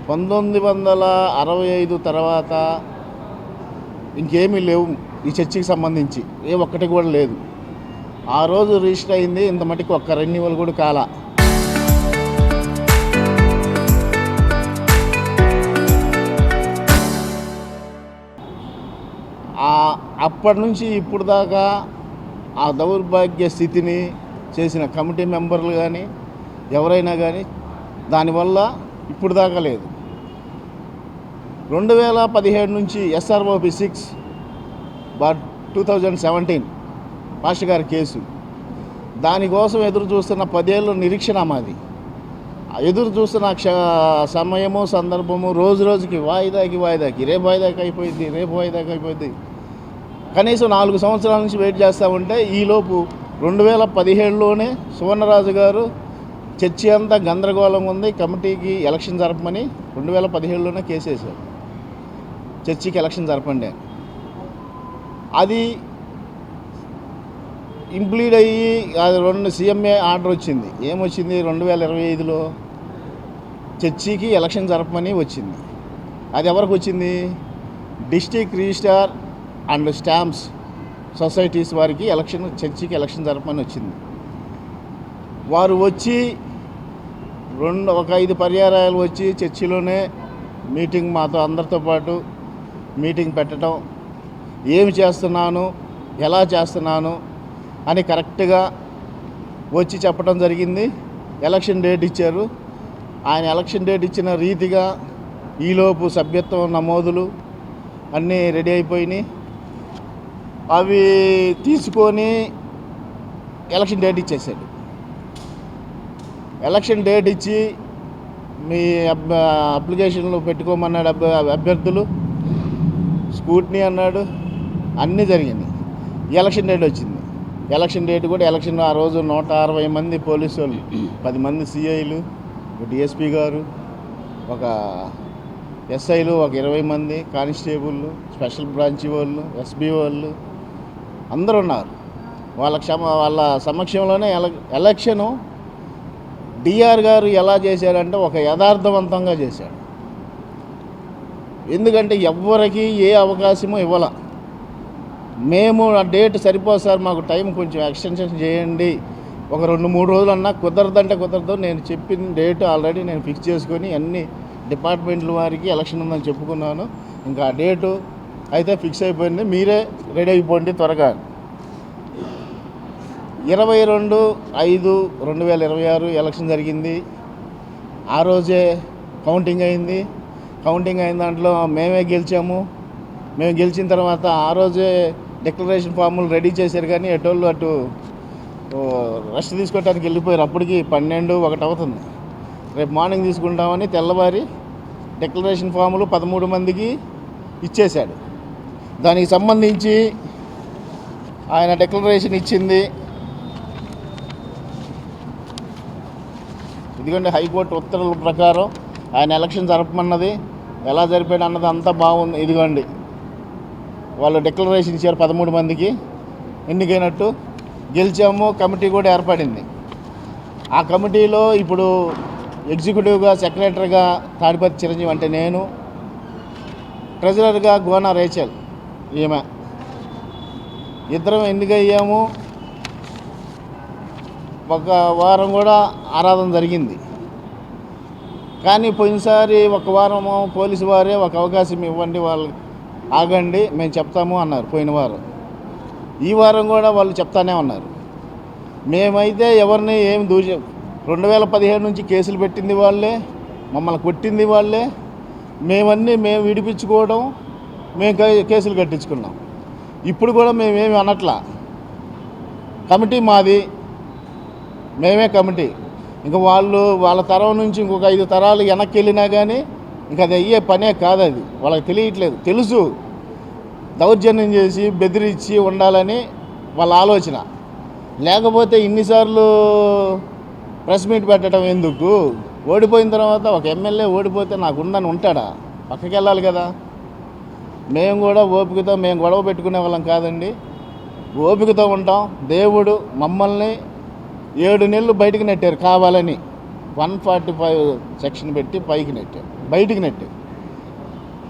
1965 తర్వాత ఇంకేమీ లేవు ఈ చర్చికి సంబంధించి, ఏ ఒక్కటి కూడా లేదు. ఆ రోజు రిజిస్టర్ అయింది, ఇంత మటుకు ఒక్క రెన్యువల్ కూడా కాల. అప్పటి నుంచి ఇప్పుడు దాకా ఆ దౌర్భాగ్య స్థితిని చేసిన కమిటీ మెంబర్లు కానీ ఎవరైనా కానీ దానివల్ల ఇప్పుడు దాకా లేదు. 2017 నుంచి SROP 6/2017 పాస్టర్ గారి కేసు, దానికోసం ఎదురు చూస్తున్న 10 ఏళ్ళు నిరీక్షణ మాది. ఎదురు చూస్తున్న సమయము సందర్భము రోజు రోజుకి వాయిదాకి రేపు వాయిదాకి అయిపోయింది. కనీసం 4 సంవత్సరాల నుంచి వెయిట్ చేస్తూ ఉంటే ఈలోపు 2017లోనే సువర్ణరాజు గారు చర్చి అంతా గందరగోళంగా ఉంది, కమిటీకి ఎలక్షన్ జరపమని 2017లోనే కేసు వేశారు, చర్చికి ఎలక్షన్ జరపండి. అది ఇంప్లీడ్ అయ్యి అది 2 CMA ఆర్డర్ వచ్చింది. ఏమొచ్చింది? 2025లో చర్చికి ఎలక్షన్ జరపమని వచ్చింది. అది ఎవరికి వచ్చింది? District registrar and stamps societies వారికి చర్చికి ఎలక్షన్ జరపమని వచ్చింది. వారు వచ్చి ఒక 5 పర్యాయాలు వచ్చి చర్చిలోనే మీటింగ్, మాతో అందరితో పాటు మీటింగ్ పెట్టడం, ఏమి చేస్తున్నాను, ఎలా చేస్తున్నాను అని కరెక్ట్గా వచ్చి చెప్పడం జరిగింది. ఎలక్షన్ డేట్ ఇచ్చారు. ఆయన ఎలక్షన్ డేట్ ఇచ్చిన రీతిగా ఈలోపు సభ్యత్వం నమోదులు అన్నీ రెడీ అయిపోయినాయి. అవి తీసుకొని ఎలక్షన్ డేట్ ఇచ్చేసాడు. ఎలక్షన్ డేట్ ఇచ్చి మీ అప్లికేషన్లు పెట్టుకోమన్నాడు. అభ్యర్థులు స్కూట్నీ అన్నాడు, అన్నీ జరిగినాయి. ఎలక్షన్ డేట్ వచ్చింది. ఎలక్షన్ డేట్ కూడా ఎలక్షన్ ఆ రోజు 160 మంది పోలీసు వాళ్ళు, 10 మంది CIలు, ఒక DSP గారు, ఒక SIలు, ఒక 20 మంది కానిస్టేబుళ్ళు, స్పెషల్ బ్రాంచ్ వాళ్ళు, SB వాళ్ళు అందరూ ఉన్నారు. వాళ్ళ సమక్షంలోనే ఎలక్షను DR గారు ఎలా చేశాడంటే ఒక యథార్థవంతంగా చేశాడు. ఎందుకంటే ఎవ్వరికి ఏ అవకాశము ఇవ్వాల. మేము ఆ డేట్ సరిపోదు సార్, మాకు టైం కొంచెం ఎక్స్టెన్షన్ చేయండి, ఒక 2-3 రోజులన్నా, కుదరదంటే కుదరదు. నేను చెప్పిన డేట్ ఆల్రెడీ నేను ఫిక్స్ చేసుకొని అన్ని డిపార్ట్మెంట్ల వారికి ఎలక్షన్ ఉందని చెప్పుకున్నాను. ఇంకా ఆ డేటు అయితే ఫిక్స్ అయిపోయింది, మీరే రెడీ అయిపోండి త్వరగా. 22/5/2026 ఎలక్షన్ జరిగింది. ఆ రోజే కౌంటింగ్ అయింది. కౌంటింగ్ అయిన దాంట్లో మేమే గెలిచాము. మేము గెలిచిన తర్వాత ఆ రోజే డిక్లరేషన్ ఫామ్లు రెడీ చేశారు, కానీ ఎటోళ్ళు అటు రెస్ట్ తీసుకోవడానికి వెళ్ళిపోయారు. అప్పటికి 12-1 అవుతుంది. రేపు మార్నింగ్ తీసుకుంటామని తెల్లవారి డిక్లరేషన్ ఫాములు 13 మందికి ఇచ్చేశాడు. దానికి సంబంధించి ఆయన డిక్లరేషన్ ఇచ్చింది. ఎందుకంటే హైకోర్టు ఉత్తర్వుల ప్రకారం ఆయన ఎలక్షన్ జరపమన్నది, ఎలా జరిపాడు అన్నది అంతా బాగుంది. ఇదిగోండి, వాళ్ళు డిక్లరేషన్ ఇచ్చారు, 13 మందికి ఎన్నికైనట్టు, గెలిచాము. కమిటీ కూడా ఏర్పడింది. ఆ కమిటీలో ఇప్పుడు ఎగ్జిక్యూటివ్గా, సెక్రటరీగా తాడిపత్రి చిరంజీవి అంటే నేను, ట్రెజరర్గా గోనా రేచల్ ఈమె, ఇద్దరం ఎన్నికయ్యాము. ఒక వారం కూడా ఆరాధన జరిగింది. కానీ పోయినసారి ఒక వారము పోలీసు వారే ఒక అవకాశం ఇవ్వండి, వాళ్ళు ఆగండి మేము చెప్తాము అన్నారు పోయిన వారం. ఈ వారం కూడా వాళ్ళు చెప్తానే ఉన్నారు. మేమైతే ఎవరిని ఏం 2017 నుంచి కేసులు పెట్టింది వాళ్ళే, మమ్మల్ని కొట్టింది వాళ్ళే. మేము విడిపించుకోవడం, మేము కేసులు కట్టించుకున్నాం. ఇప్పుడు కూడా మేమేమి అనట్లా. కమిటీ మాది, మేమే కమిటీ. ఇంకా వాళ్ళ తరం నుంచి ఇంకొక 5 తరాలు వెనక్కి వెళ్ళినా కానీ ఇంకా అది అయ్యే పనే కాదు. అది వాళ్ళకి తెలియట్లేదు. తెలుసు దౌర్జన్యం చేసి బెదిరించి ఉండాలని వాళ్ళ ఆలోచన. లేకపోతే ఇన్నిసార్లు ప్రెస్ మీట్ పెట్టడం ఎందుకు? ఓడిపోయిన తర్వాత ఒక ఎమ్మెల్యే ఓడిపోతే నాకుందని ఉంటాడా? పక్కకి వెళ్ళాలి కదా. మేము కూడా ఓపికతో, మేము గొడవ పెట్టుకునే వాళ్ళం కాదండి, ఓపికతో ఉంటాం. దేవుడు మమ్మల్ని 7 నెలలు బయటకు నెట్టారు కావాలని, 145 సెక్షన్ పెట్టి పైకి నెట్టారు. బయటికి నెట్టి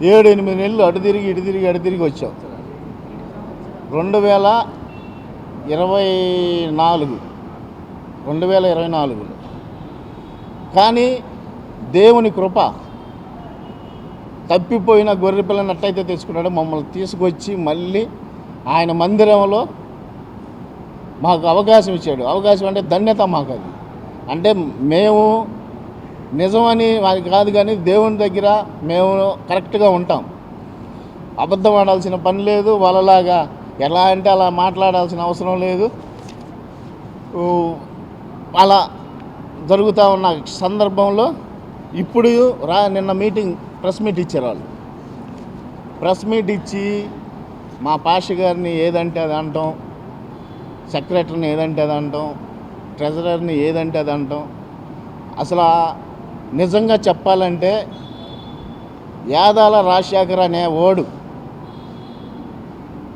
7-8 నెలలు అటు తిరిగి ఇటు తిరిగి అటు తిరిగి వచ్చాం. 2024 కానీ దేవుని కృప తప్పిపోయిన గొర్రె పిల్లని ఎట్టయితే తెచ్చుకున్నాడో మమ్మల్ని తీసుకొచ్చి మళ్ళీ ఆయన మందిరంలో మాకు అవకాశం ఇచ్చాడు. అవకాశం అంటే ధన్యత మాకు అది. అంటే మేము నిజమని వారికి కాదు, కానీ దేవుని దగ్గర మేము కరెక్ట్గా ఉంటాం. అబద్ధం ఆడాల్సిన పని లేదు, వాళ్ళలాగా ఎలా అంటే అలా మాట్లాడాల్సిన అవసరం లేదు. అలా జరుగుతూ ఉన్న సందర్భంలో ఇప్పుడు నిన్న ప్రెస్ మీట్ ఇచ్చారు వాళ్ళు. ప్రెస్ మీట్ ఇచ్చి మా పాష గారిని ఏదంటే అది అంటాం, సెక్రటరీని ఏదంటే అది అంటాం, ట్రెజరర్ని ఏదంటే అది అంటాం. అసలు నిజంగా చెప్పాలంటే యాదాల రాజశేఖర్ అనే ఓడు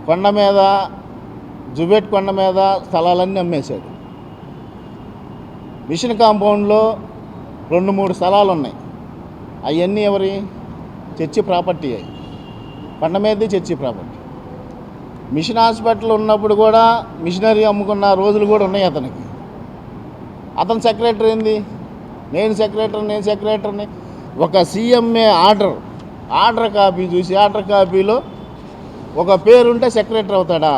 కొండ మీద జుబేట్ కొండ మీద స్థలాలన్నీ అమ్మేశాడు. మిషన్ కాంపౌండ్లో 2-3 స్థలాలు ఉన్నాయి. అవన్నీ ఎవరి చర్చి ప్రాపర్టీ. అవి కొండ మీదది చర్చి ప్రాపర్టీ. మిషన్ హాస్పిటల్ ఉన్నప్పుడు కూడా మిషనరీ అమ్ముకున్న రోజులు కూడా ఉన్నాయి అతనికి. అతను సెక్రటరీ ఏంది, నేను సెక్రటరీని. ఒక సీఎంఏ ఆర్డర్ కాపీ చూసి ఆర్డర్ కాపీలో ఒక పేరుంటే సెక్రటరీ అవుతాడా?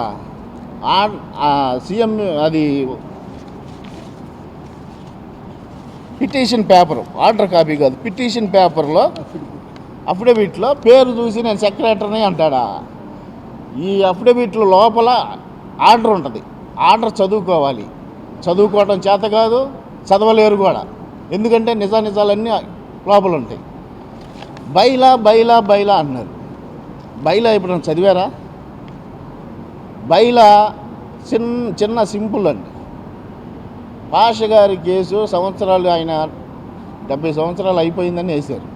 సీఎం అది పిటిషన్ పేపరు, ఆర్డర్ కాపీ కాదు, పిటిషన్ పేపర్లో అఫిడవిట్లో పేరు చూసి నేను సెక్రటరీని అంటాడా? ఈ అఫిడవిట్లో లోపల ఆర్డర్ ఉంటుంది. ఆర్డర్ చదువుకోవాలి. చదువుకోవడం చేత కాదు, చదవలేరు కూడా. ఎందుకంటే నిజాలన్నీ లోపల ఉంటాయి. బైలా అన్నారు. బైలా ఇప్పుడు చదివారా? బైలా చిన్న సింపుల్ అండి. పాష గారి కేసు సంవత్సరాలు, ఆయన 70 సంవత్సరాలు అయిపోయిందని వేశారు.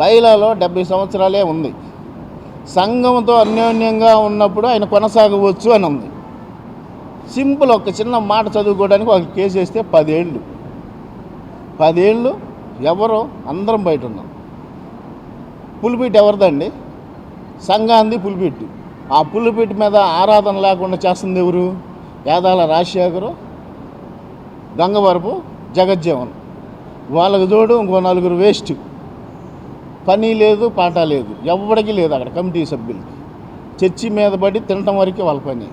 బైలాలో 70 సంవత్సరాలే ఉంది. సంఘంతో అన్యోన్యంగా ఉన్నప్పుడు ఆయన కొనసాగవచ్చు అని ఉంది. సింపుల్, ఒక చిన్న మాట చదువుకోవడానికి ఒక కేసు వేస్తే 10 ఏళ్ళు ఎవరో అందరం బయట ఉన్నాం. పులిపీట ఎవరిదండి? సంఘాంది పులిపీటు. ఆ పులిపీట మీద ఆరాధన లేకుండా చేస్తుంది ఎవరు? యాదాల రాజశేఖరు, గంగవరపు జగజ్జీవన్. వాళ్ళకు తోడు ఇంకో 4 వేస్ట్. పని లేదు, పాట లేదు, ఎవరికి లేదు అక్కడ కమిటీ సభ్యులకి. చర్చి మీద పడి తినటం వరకే వాళ్ళ పని.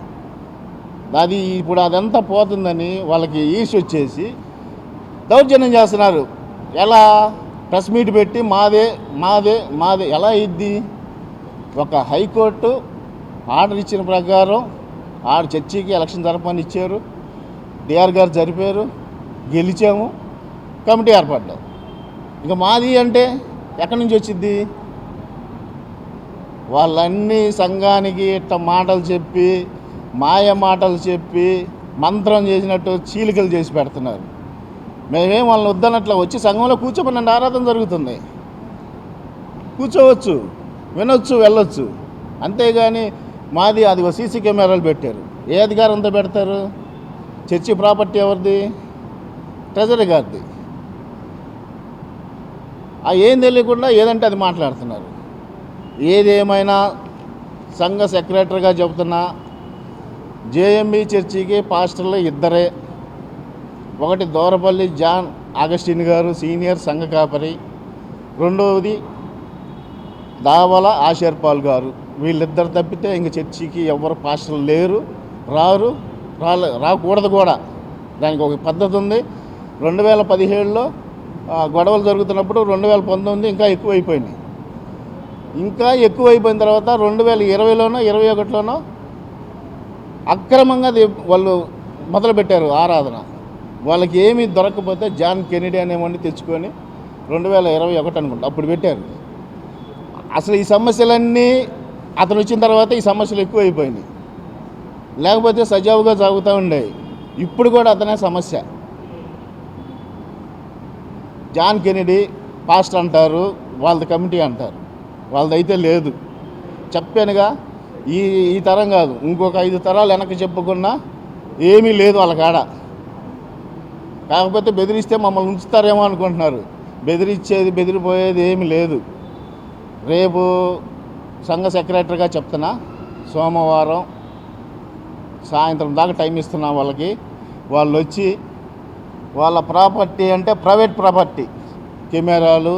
అది ఇప్పుడు అదంతా పోతుందని వాళ్ళకి ఈసి వచ్చేసి దౌర్జన్యం చేస్తున్నారు. ఎలా? ప్రెస్ మీట్ పెట్టి మాదే ఎలా ఇద్ది? ఒక హైకోర్టు ఆర్డర్ ఇచ్చిన ప్రకారం చర్చికి ఎలక్షన్ జరపమని ఇచ్చారు. డిఆర్ గారు జరిపారు, గెలిచాము, కమిటీ ఏర్పడ్డాం. ఇంకా మాది అంటే ఎక్కడి నుంచి వచ్చిద్ది? వాళ్ళన్నీ సంఘానికి ఇట్ట మాటలు చెప్పి, మాయ మాటలు చెప్పి, మంత్రం చేసినట్టు చీలికలు చేసి పెడుతున్నారు. మేమేం వాళ్ళని వద్దనట్లా వచ్చి సంఘంలో కూర్చోమనండి, ఆరాధన జరుగుతుంది, కూర్చోవచ్చు, వినొచ్చు, వెళ్ళొచ్చు. అంతేగాని మాది అది సీసీ కెమెరాలు పెట్టారు. ఏ అధికారంతో పెడతారు? చర్చి ప్రాపర్టీ ఎవరిది? ట్రెజరీ గారిది. ఏం తెలియకుండా ఏదంటే అది మాట్లాడుతున్నారు. ఏదేమైనా సంఘ సెక్రటరీగా చెబుతున్నా, జేఎంబీ చర్చికి పాస్టర్లు ఇద్దరే. ఒకటి దోరపల్లి జాన్ ఆగస్టిన్ గారు, సీనియర్ సంఘ కాపరి. రెండవది దావల ఆషర్పాల్ గారు. వీళ్ళిద్దరు తప్పితే ఇంక చర్చికి ఎవరు పాస్టర్లు లేరు, రాకూడదు కూడా. దానికి ఒక పద్ధతి ఉంది. 2017లో గొడవలు జరుగుతున్నప్పుడు 2019 ఇంకా ఎక్కువైపోయినాయి. ఇంకా ఎక్కువైపోయిన తర్వాత 2020లోనో 2021లోనో అక్రమంగా వాళ్ళు మొదలుపెట్టారు ఆరాధన. వాళ్ళకి ఏమీ దొరకకపోతే జాన్ కెనడీ అనేవాడిని తెచ్చుకొని 2021 అనుకుంటా అప్పుడు పెట్టారు. అసలు ఈ సమస్యలన్నీ అతను వచ్చిన తర్వాత ఈ సమస్యలు ఎక్కువైపోయినాయి. లేకపోతే సజావుగా సాగుతూ ఉండేవి. ఇప్పుడు కూడా అతనే సమస్య. జాన్ కెనడీ పాస్ట్ అంటారు, వాళ్ళది కమిటీ అంటారు. వాళ్ళదైతే లేదు. చెప్పానుగా, ఈ తరం కాదు, ఇంకొక 5 తరాలు వెనక్కి చెప్పుకున్నా ఏమీ లేదు వాళ్ళ కాడ. కాకపోతే బెదిరిస్తే మమ్మల్ని ఉంచుతారేమో అనుకుంటున్నారు. బెదిరిపోయేది ఏమీ లేదు. రేపు సంఘ సెక్రటరీగా చెప్తున్నా, సోమవారం సాయంత్రం దాకా టైం ఇస్తున్నా వాళ్ళకి. వాళ్ళు వచ్చి వాళ్ళ ప్రాపర్టీ అంటే ప్రైవేట్ ప్రాపర్టీ, కెమెరాలు,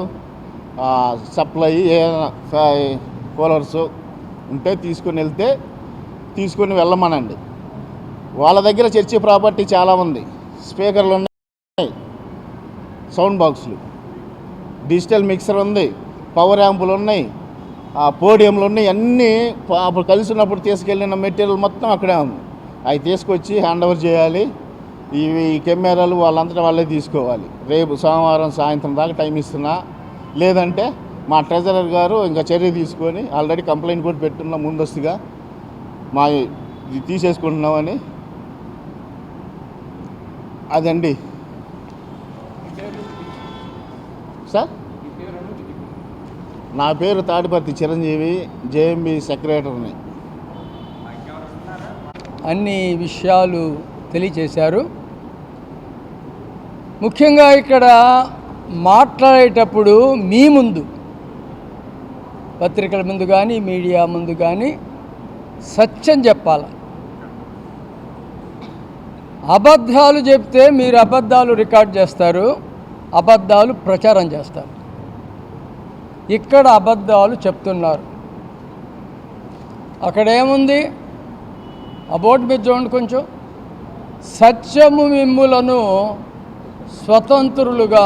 సప్లై, ఏదైనా కూలర్స్ ఉంటే తీసుకొని వెళ్ళమనండి. వాళ్ళ దగ్గర చర్చి ప్రాపర్టీ చాలా ఉంది. స్పీకర్లు ఉన్నాయి, సౌండ్ బాక్సులు, డిజిటల్ మిక్సర్ ఉంది, పవర్ యాంపులు ఉన్నాయి, పోడియంలు ఉన్నాయి. అన్నీ అప్పుడు కలిసినప్పుడు తీసుకెళ్ళిన మెటీరియల్ మొత్తం అక్కడే ఉంది. అవి తీసుకొచ్చి హ్యాండ్ ఓవర్ చేయాలి. ఇవి కెమెరాలు వాళ్ళంతటా వాళ్ళే తీసుకోవాలి. రేపు సోమవారం సాయంత్రం దాకా టైం ఇస్తున్నా. లేదంటే మా ట్రెజరర్ గారు ఇంకా చర్య తీసుకొని ఆల్రెడీ కంప్లైంట్ కూడా పెట్టున్నాం ముందస్తుగా, మా ఇది తీసేసుకుంటున్నామని. అదండి సార్. నా పేరు తాడిపర్తి చిరంజీవి, జేఎంబీ సెక్రటరీని. అన్ని విషయాలు తెలియచేశారు. ముఖ్యంగా ఇక్కడ మాట్లాడేటప్పుడు మీ ముందు, పత్రికల ముందు కానీ మీడియా ముందు కానీ సత్యం చెప్పాలి. అబద్ధాలు చెప్తే మీరు అబద్ధాలు రికార్డ్ చేస్తారు, అబద్ధాలు ప్రచారం చేస్తారు. ఇక్కడ అబద్ధాలు చెప్తున్నారు. అక్కడేముంది, ఆ బోర్డు మీద చూడండి కొంచెం. సత్యము మిమ్ములను స్వతంత్రులుగా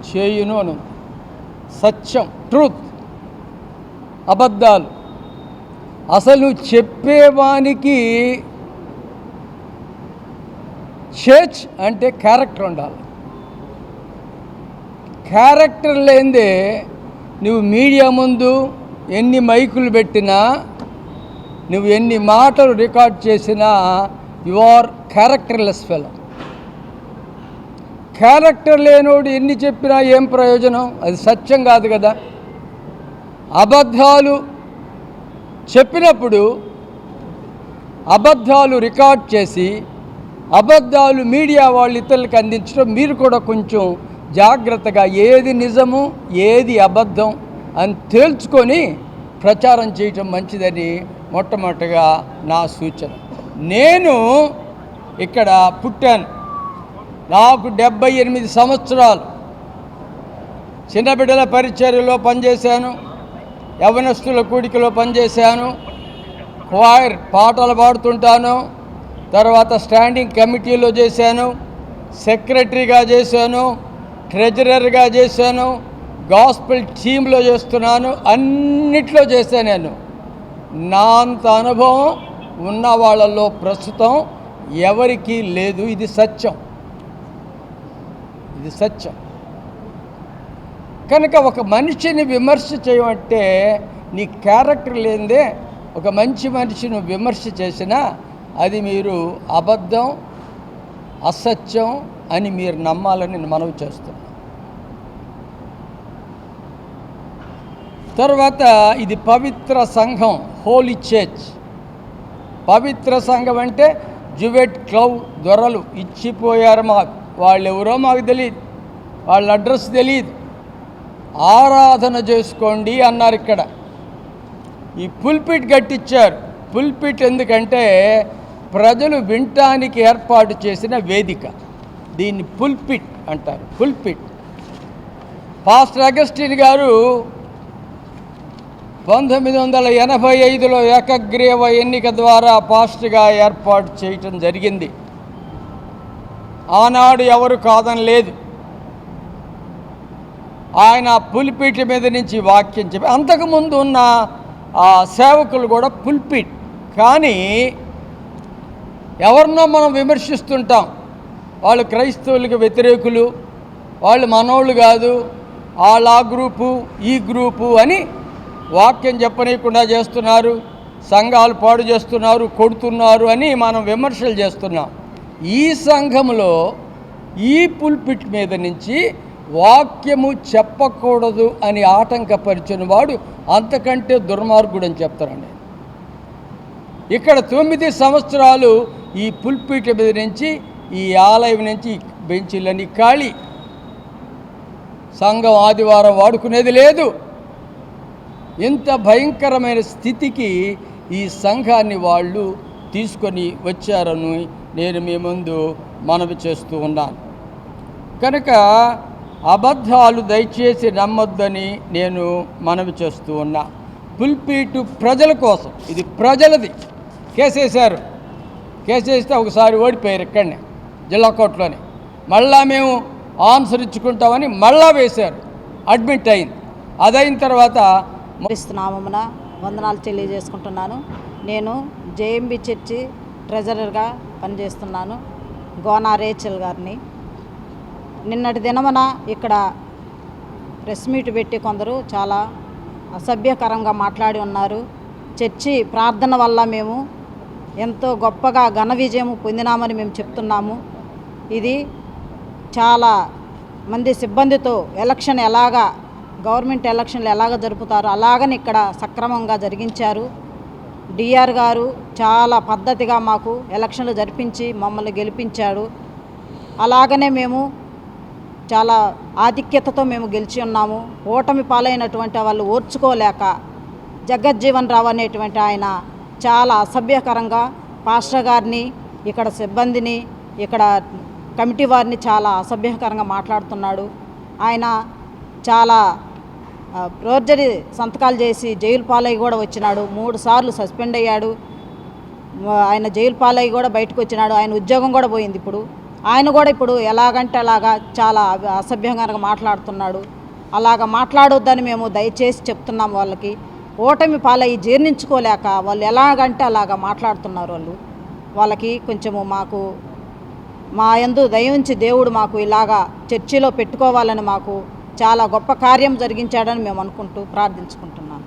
చేయును అను. సత్యం, ట్రూత్. అబద్ధాలు అసలు నువ్వు చెప్పేవానికి చేర్చ్ అంటే క్యారెక్టర్ ఉండాలి. క్యారెక్టర్ లేనిదే నువ్వు మీడియా ముందు ఎన్ని మైకులు పెట్టినా, నువ్వు ఎన్ని మాటలు రికార్డ్ చేసినా, you are characterless fellow. Character లేనోడు ఎన్ని చెప్పినా ఏం ప్రయోజనం? అది సత్యం కాదు కదా. అబద్ధాలు చెప్పినప్పుడు అబద్ధాలు రికార్డ్ చేసి అబద్ధాలు మీడియా వాళ్ళు ఇతరులకు అందించడం మీరు కూడా కొంచెం జాగ్రత్తగా ఏది నిజము ఏది అబద్ధం అని తేల్చుకొని ప్రచారం చేయటం మంచిదని మొట్టమొదటిగా నా సూచన. నేను ఇక్కడ పుట్టాను, నాకు 78 సంవత్సరాలు. చిన్న బిడ్డల పరిచర్యలో పనిచేశాను, యవనస్తుల కూడికలో పనిచేశాను, క్వైర్ పాటలు పాడుతుంటాను, తర్వాత స్టాండింగ్ కమిటీలో చేశాను, సెక్రటరీగా చేశాను, ట్రెజరర్గా చేశాను, గాస్పెల్ టీంలో చేస్తున్నాను, అన్నిట్లో చేశాను నేను. నా అంత అనుభవం ఉన్న వాళ్ళల్లో ప్రస్తుతం ఎవరికీ లేదు. ఇది సత్యం, ఇది సత్యం. కనుక ఒక మనిషిని విమర్శ చేయమంటే నీ క్యారెక్టర్ లేనిదే ఒక మంచి మనిషిని విమర్శ చేసినా అది మీరు అబద్ధం, అసత్యం అని మీరు నమ్మాలని మనవి చేస్తున్నాను. తర్వాత ఇది పవిత్ర సంఘం, హోలీ చర్చ్. పవిత్ర సంఘం అంటే జువెట్ క్లబ్ దొరలు ఇచ్చిపోయారు మాకు. వాళ్ళు ఎవరో మాకు తెలియదు, వాళ్ళ అడ్రస్ తెలియదు. ఆరాధన చేసుకోండి అన్నారు. ఇక్కడ ఈ పుల్పిట్ కట్టించారు. పుల్పిట్ ఎందుకంటే ప్రజలు వినటానికి ఏర్పాటు చేసిన వేదిక. దీన్ని పుల్పిట్ అంటారు, పుల్పిట్. పాస్టర్ అగస్టిన్ గారు 1985లో ఏకగ్రీవ ఎన్నిక ద్వారా పాస్టర్గా ఏర్పాటు చేయటం జరిగింది. ఆనాడు ఎవరు కాదని లేదు. ఆయన పుల్పిట్ మీద నుంచి వాక్యం చెప్పి, అంతకుముందు ఉన్న ఆ సేవకులు కూడా పుల్పిట్. కానీ ఎవరినో మనం విమర్శిస్తుంటాం, వాళ్ళు క్రైస్తవులకు వ్యతిరేకులు, వాళ్ళు మనోళ్ళు కాదు, వాళ్ళు ఆ గ్రూపు ఈ గ్రూపు అని వాక్యం చెప్పనీయకుండా చేస్తున్నారు, సంఘాలు పాడు చేస్తున్నారు, కొడుతున్నారు అని మనం విమర్శలు చేస్తున్నాం. ఈ సంఘంలో ఈ పుల్పిట్ మీద నుంచి వాక్యము చెప్పకూడదు అని ఆటంకపరిచిన వాడు అంతకంటే దుర్మార్గుడు అని చెప్తారండి. ఇక్కడ 9 సంవత్సరాలు ఈ పుల్పిట్ మీద నుంచి, ఈ ఆలయం నుంచి బెంచీలన్నీ ఖాళీ. సంఘం ఆదివారం వాడుకునేది లేదు. ఇంత భయంకరమైన స్థితికి ఈ సంఘాన్ని వాళ్ళు తీసుకొని వచ్చారని నేను మీ ముందు మనవి చేస్తూ ఉన్నాను. కనుక అబద్ధాలు దయచేసి నమ్మొద్దని నేను మనవి చేస్తూ ఉన్నా. పుల్పీటు ప్రజల కోసం, ఇది ప్రజలది. కేసేశారు, కేసేస్తే ఒకసారి ఓడిపోయారు ఇక్కడనే జిల్లా కోర్టులోనే. మళ్ళా మేము ఆన్సర్ ఇచ్చుకుంటామని మళ్ళా వేశారు, అడ్మిట్ అయింది. అదైన తర్వాత నామమున వందనాలు తెలియజేసుకుంటున్నాను. నేను జేఎంబి చర్చి ట్రెజరర్గా పనిచేస్తున్నాను, గోనా రేచల్ గారిని. నిన్నటి దినమున ఇక్కడ ప్రెస్ మీట్ పెట్టి కొందరు చాలా అసభ్యకరంగా మాట్లాడి ఉన్నారు. చర్చి ప్రార్థన వల్ల మేము ఎంతో గొప్పగా ఘన విజయం పొందినామని మేము చెప్తున్నాము. ఇది చాలా మంది సిబ్బందితో ఎలక్షన్ ఎలాగా, గవర్నమెంట్ ఎలక్షన్లు ఎలాగ జరుపుతారో అలాగని ఇక్కడ సక్రమంగా జరిగించారు. డిఆర్ గారు చాలా పద్ధతిగా మాకు ఎలక్షన్లు జరిపించి మమ్మల్ని గెలిపించాడు. అలాగనే మేము చాలా ఆధిక్యతతో మేము గెలిచి ఉన్నాము. ఓటమి పాలైనటువంటి వాళ్ళు ఓర్చుకోలేక జగజ్జీవన్ రావు అనేటువంటి ఆయన చాలా అసభ్యకరంగా పాస్టర్ గారిని, ఇక్కడ సిబ్బందిని, ఇక్కడ కమిటీ వారిని చాలా అసభ్యకరంగా మాట్లాడుతున్నాడు. ఆయన చాలా ఫోర్జరీ సంతకాలు చేసి జైలు పాలై కూడా వచ్చినాడు. 3 సార్లు సస్పెండ్ అయ్యాడు. ఆయన జైలు పాలై కూడా బయటకు వచ్చినాడు. ఆయన ఉద్యోగం కూడా పోయింది. ఆయన కూడా ఇప్పుడు ఎలాగంటే అలాగా చాలా అసభ్యంగా మాట్లాడుతున్నాడు. అలాగ మాట్లాడొద్దని మేము దయచేసి చెప్తున్నాం వాళ్ళకి. ఓటమి పాలై జీర్ణించుకోలేక వాళ్ళు ఎలాగంటే అలాగా మాట్లాడుతున్నారు. వాళ్ళకి కొంచెము మాకు మా యందు దయ ఉంచి దేవుడు మాకు ఇలాగా చర్చిలో పెట్టుకోవాలని, మాకు చాలా గొప్ప కార్యం జరిగించాడని మేము అనుకుంటూ ప్రార్థించుకుంటున్నాం.